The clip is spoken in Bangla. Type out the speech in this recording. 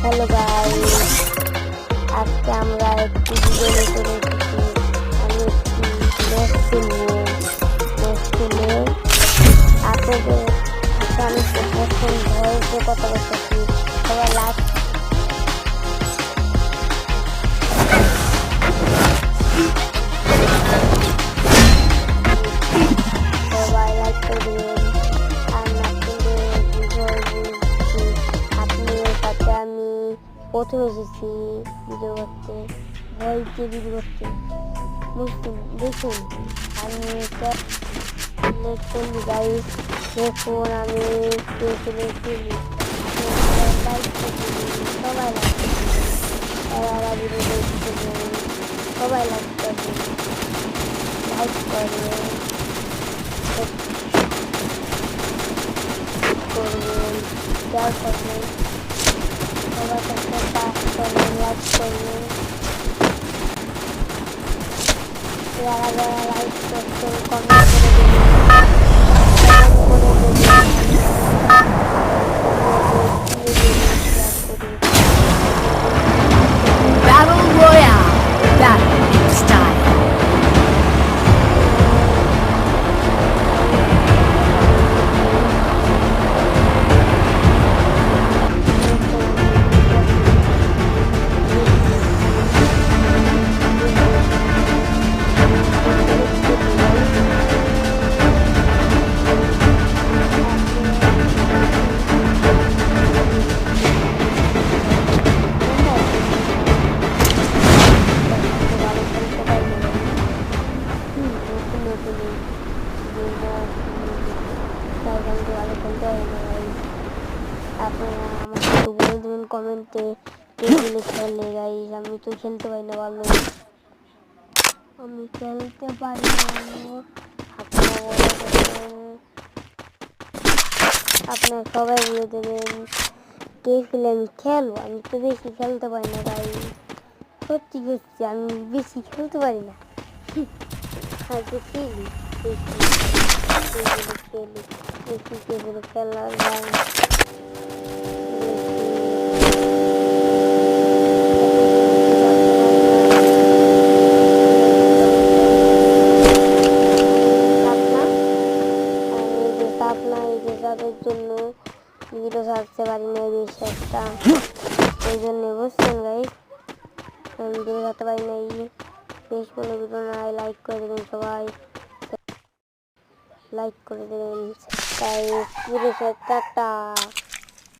হ্যালো গাইস, আজকে আমরা একটি ভিডিও নিয়ে চলে এসেছি। আমি একটি ম্যাচ খেলে আপনাদের সাথে আমি প্রথম ভয়েসে কথা বলতেছি। সবাই লাইক করে দেবেন। আর আপনাদের আপনাদের সাথে আমি প্রথম এসেছি ভিডিও করতে, ভয়েসে ভিডিও করতে। দেখুন আমি দেখুন গাইস, দেখুন আমি খেলি লাইক সবাই ভিডিও দেখবেন, সবাই লাইক করবেন, শেয়ার করবেন, সবার সাথে পাস করবেন, লাইক করবেন। যারা লাইক করছেন কমেন্ট করে দেবেন, Battle Royale. Battle in style. আপনারা আমাকে একটু বলে দেবেন কমেন্টে কে খেলে গাইস। আমি তো খেলতে পারি না ভালো, আমি খেলতে পারি না। আপনারা সবাই বলে দেবেন কে খেলে আমি খেলবো। আমি তো বেশি খেলতে পারি না গাই, সত্যি করছি আমি বেশি খেলতে পারি না। আর তো খেলি খেলা যায়। তাদের জন্য ভিডিও ছাড়তে পারি না, বেশি একটা ওই জন্য বুঝছেন গাইস, আমি ভিডিও ছাড়তে পারি না। বেশ কোনো ভিডিও নাই, লাইক করে দেবেন, সবাই লাইক করে দেবেন। তাই টাটা।